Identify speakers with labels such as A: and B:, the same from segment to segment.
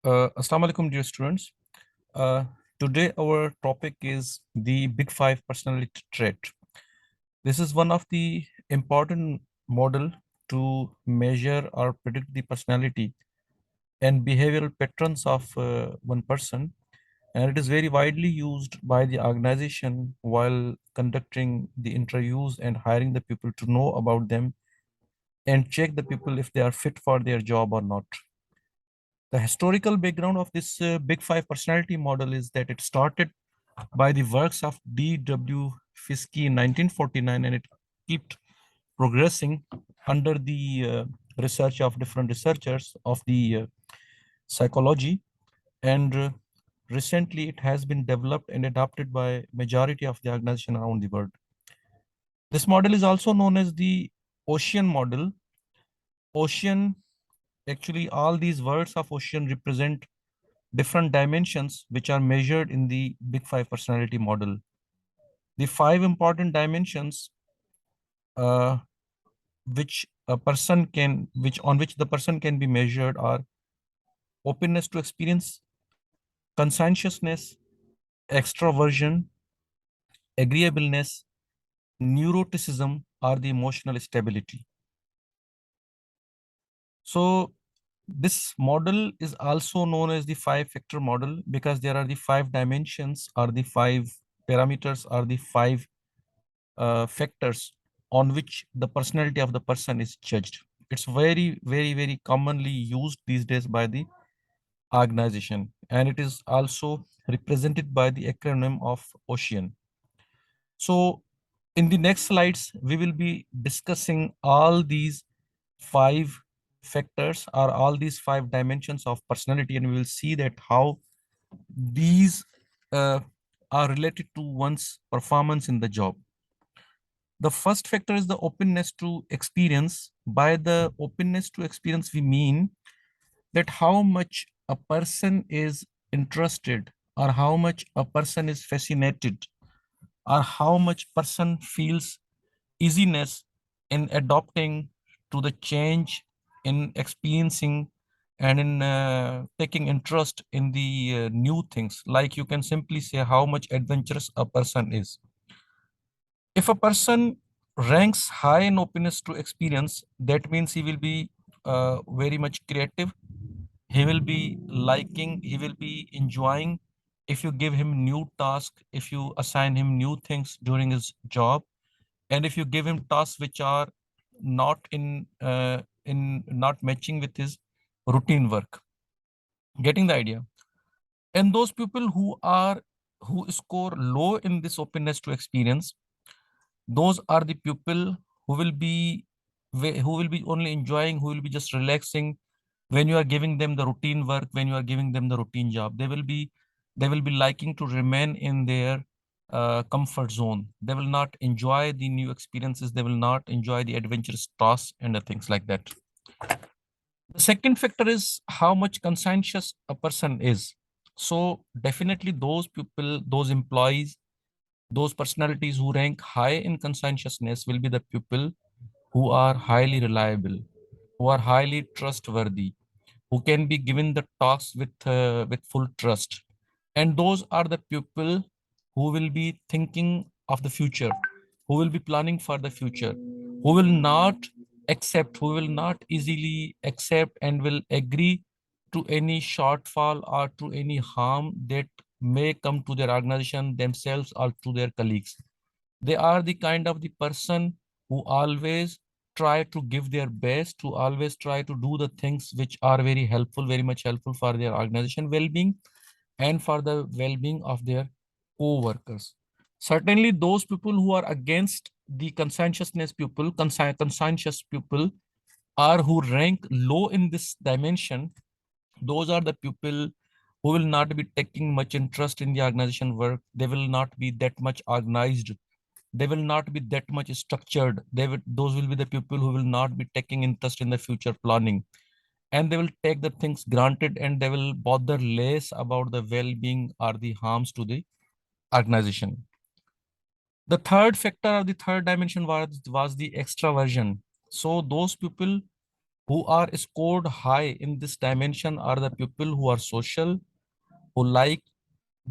A: Assalamu alaikum, dear students. Uh, Today, our topic is the Big Five personality trait. This is one of the important model to measure or predict the personality and behavioral patterns of one person, and it is very widely used by the organization while conducting the interviews and hiring the people to know about them and check the people if they are fit for their job or not. The historical background of this Big Five personality model is that it started by the works of D.W. Fiske in 1949, and it kept progressing under the research of different researchers of the psychology. And recently, it has been developed and adopted by majority of the organization around the world. This model is also known as the Ocean model. Ocean, actually, all these words of Ocean represent different dimensions which are measured in the Big Five personality model. The five important dimensions uh, which the person can be measured are openness to experience, conscientiousness, extraversion, agreeableness, neuroticism, or the emotional stability. So this model is also known as the five factor model because there are the five dimensions or the five parameters or the five factors on which the personality of the person is judged. It's very, very, very commonly used these days by the organization, and it is also represented by the acronym of Ocean. So in the next slides, we will be discussing all these five factors or all these five dimensions of personality, and we will see that how these uh, are related to one's performance in the job. The first factor is the openness to experience. By the openness to experience, we mean that how much a person is interested or how much a person is fascinated or how much person feels easiness in adopting to the change, in experiencing and in taking interest in the new things. Like you can simply say how much adventurous a person is. If a person ranks high in openness to experience, that means he will be very much creative. He will be liking, he will be enjoying if you give him new task, if you assign him new things during his job, and if you give him tasks which are not in not matching with his routine work. Getting the idea? And those people who score low in this openness to experience, those are the people who will be who will be only enjoying, who will be just relaxing when you are giving them the routine work, when you are giving them the routine job. They will be liking to remain in their comfort zone. They will not enjoy the new experiences. They will not enjoy the adventurous tasks and the things like that. The second factor is how much conscientious a person is. So definitely those people, those employees, those personalities who rank high in conscientiousness will be the people who are highly reliable, who are highly trustworthy, who can be given the tasks with full trust. And those are the people who will be thinking of the future, who will be planning for the future, who will not who will not easily accept and will agree to any shortfall or to any harm that may come to their organization, themselves, or to their colleagues. They are the kind of the person who always try to give their best, to always try to do the things which are very helpful, very much helpful for their organization well-being and for the well-being of their co-workers. Certainly, those people who are against the conscientious people, are who rank low in this dimension. Those are the people who will not be taking much interest in the organization work. They will not be that much organized. They will not be that much structured. Those will be the people who will not be taking interest in the future planning, and they will take the things granted, and they will bother less about the well-being or the harms to the organization. The third factor or the third dimension was the extraversion. So those people Who are scored high in this dimension are the people who are social, who like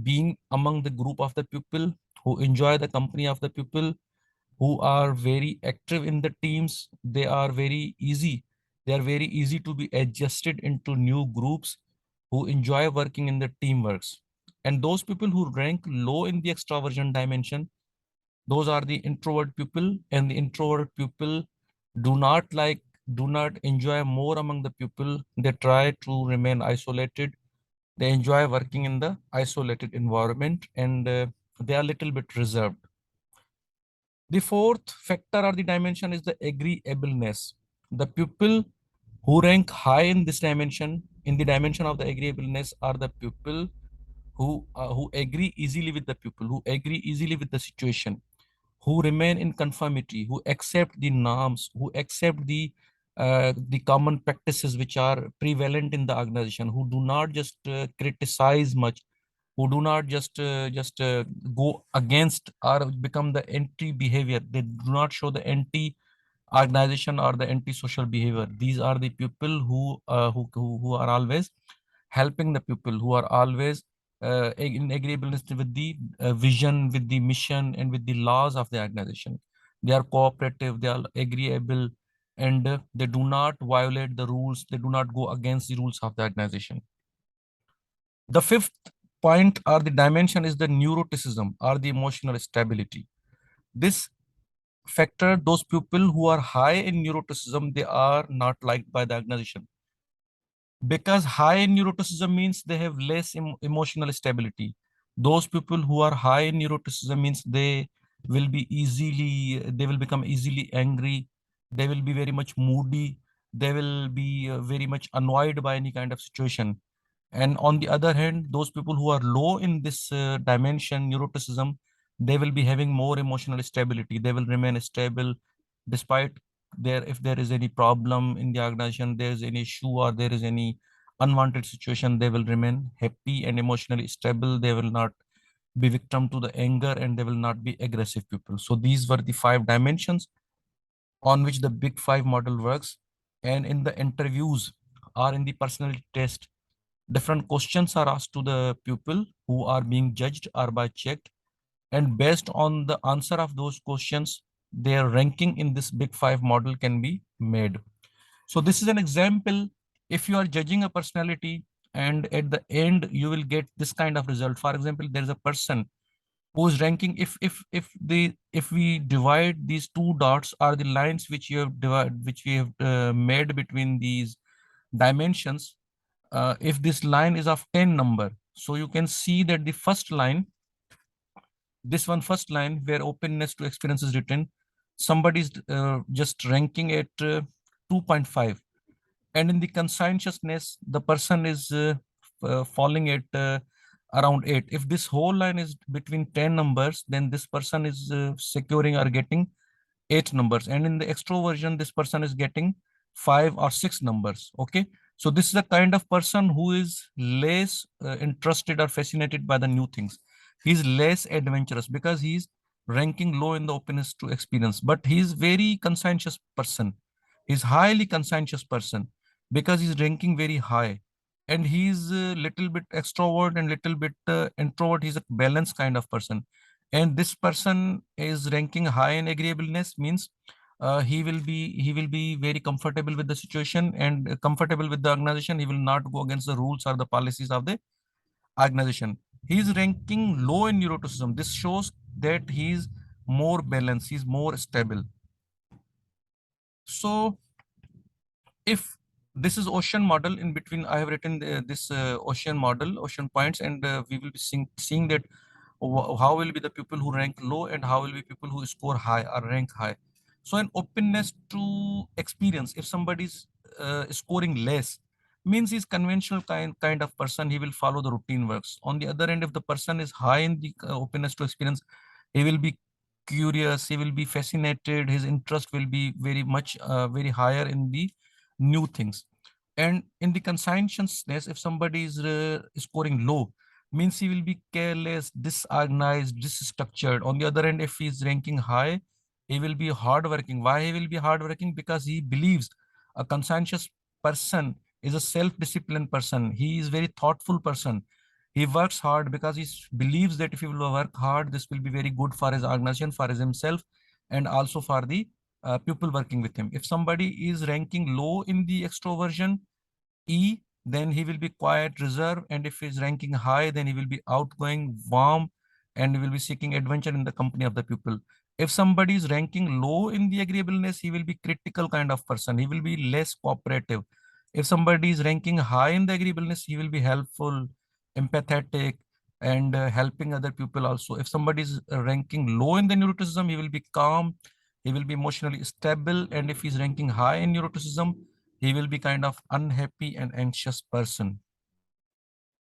A: being among the group of the people, who enjoy the company of the people, who are very active in the teams. They are very easy. They are very easy to be adjusted into new groups, who enjoy working in the teamworks. And those people who rank low in the extroversion dimension, those are the introvert people, and the introvert people do not like, do not enjoy more among the people. They try to remain isolated. They enjoy working in the isolated environment, and they are a little bit reserved. The fourth factor or the dimension is the agreeableness. The people who rank high in this dimension, in the dimension of the agreeableness, are the people who agree easily with the people, who agree easily with the situation, who remain in conformity, who accept the norms, who accept the common practices which are prevalent in the organization, who do not just criticize much, who do not just go against or become the anti behavior. They do not show the anti organization or the anti-social behavior. These are the people who are always helping the people, who are always in agreeableness with the vision, with the mission, and with the laws of the organization. They are cooperative, they are agreeable, and they do not violate the rules. They do not go against the rules of the organization. The fifth point or the dimension is the neuroticism or the emotional stability. This factor, those people who are high in neuroticism, they are not liked by the organization, because high in neuroticism means they have less emotional stability. Those people who are high in neuroticism means they will become easily angry. They will be very much moody. They will be very much annoyed by any kind of situation. And on the other hand, those people who are low in this dimension, neuroticism, they will be having more emotional stability. They will remain stable despite there, if there is any problem in the organization, there is any issue or there is any unwanted situation, they will remain happy and emotionally stable. They will not be victim to the anger, and they will not be aggressive people. So these were the five dimensions on which the big five model works. And in the interviews or in the personality test, different questions are asked to the pupil who are being judged or by checked, and based on the answer of those questions, their ranking in this big five model can be made. So this is an example. If you are judging a personality and at the end you will get this kind of result. For example, there is a person whose ranking, if we divide these two dots or the lines which you have divided, which we have made between these dimensions, if this line is of 10 number, so you can see that the first line, this one first line where openness to experience is written, somebody is just ranking at 2.5, and in the conscientiousness the person is falling at around 8. If this whole line is between 10 numbers, then this person is securing or getting 8 numbers, and in the extroversion this person is getting 5 or 6 numbers. Okay, so this is the kind of person who is less interested or fascinated by the new things. He's less adventurous because he's ranking low in the openness to experience, but he's very conscientious person. He's highly conscientious person because he's ranking very high, and he's a little bit extrovert and little bit introvert. He's a balanced kind of person, and this person is ranking high in agreeableness means he will be very comfortable with the situation and comfortable with the organization. He will not go against the rules or the policies of the organization. He is ranking low in neuroticism. This shows that he is more balanced, he is more stable. So if this is ocean model, in between I have written this ocean model, ocean points, and we will be seeing that how will be the people who rank low and how will be people who score high or rank high. So an openness to experience, if somebody is scoring less, means he's conventional kind of person. He will follow the routine works. On the other end, if the person is high in the openness to experience, he will be curious, he will be fascinated, his interest will be very much very higher in the new things. And in the conscientiousness, if somebody is scoring low, means he will be careless, disorganized, disstructured. On the other hand, if he is ranking high, he will be hardworking. Why he will be hardworking? Because he believes A conscientious person is a self-disciplined person. He is very thoughtful person. He works hard because he believes that if he will work hard, this will be very good for his organization, for his himself, and also for the people working with him. If somebody is ranking low in the extroversion, E, then he will be quiet, reserved, and if he's ranking high, then he will be outgoing, warm, and he will be seeking adventure in the company of the people. If somebody is ranking low in the agreeableness, he will be critical kind of person. He will be less cooperative. If somebody is ranking high in the agreeableness, he will be helpful, empathetic, and helping other people also. If somebody is ranking low in the neuroticism, he will be calm, he will be emotionally stable, and if he's ranking high in neuroticism, he will be kind of unhappy and anxious person.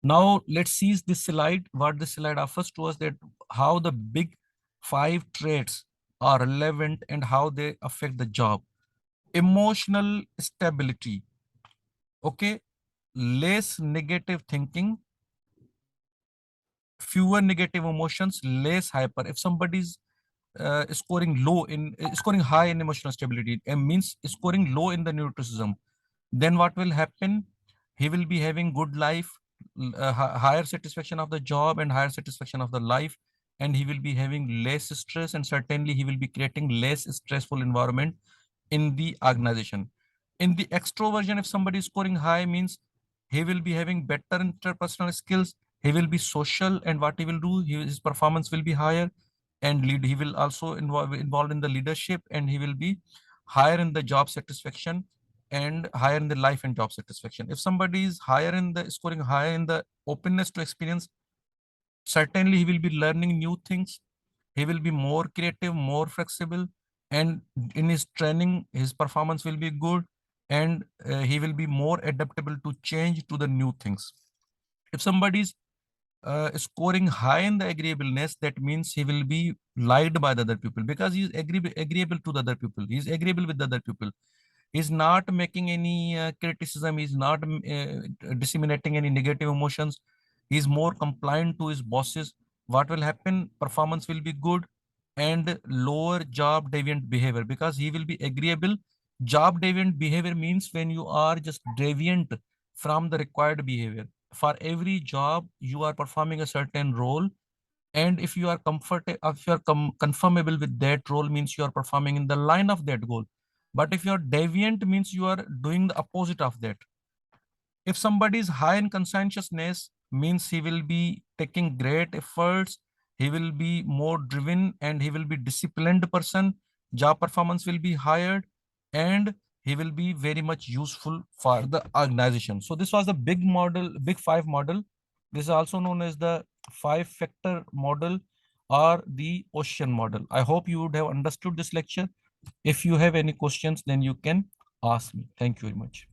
A: Now let's see this slide. What this slide offers to us, that how the big 5 traits are relevant and how they affect the job. Emotional stability. Okay. Less negative thinking, fewer negative emotions, less hyper. If somebody's scoring high in emotional stability, it means scoring low in the neuroticism, then what will happen? He will be having good life, higher satisfaction of the job and higher satisfaction of the life, and he will be having less stress, and certainly he will be creating less stressful environment in the organization. In the extroversion, if somebody is scoring high, means he will be having better interpersonal skills, he will be social, and what he will do, his performance will be higher, and lead, he will also involved in the leadership, and he will be higher in the job satisfaction and higher in the life and job satisfaction. If somebody is higher in the scoring higher in the openness to experience, certainly he will be learning new things, he will be more creative, more flexible, and in his training his performance will be good, and he will be more adaptable to change to the new things. If somebody is scoring high in the agreeableness, that means he will be liked by the other people because he is agreeable to the other people, he is agreeable with the other people, he's not making any criticism, he's not disseminating any negative emotions, he's more compliant to his bosses. What will happen? Performance will be good, and lower job deviant behavior because he will be agreeable. Job deviant behavior means when you are just deviant from the required behavior. For every job you are performing a certain role, and if you are if you are conformable with that role, means you are performing in the line of that goal. But if you are deviant, means you are doing the opposite of that. If somebody is high in conscientiousness, means he will be taking great efforts, he will be more driven, and he will be disciplined person, job performance will be higher, and he will be very much useful for the organization. So this was the big 5 model. This is also known as the 5 factor model or the ocean model. I hope you would have understood this lecture. If you have any questions, then you can ask me. Thank you very much.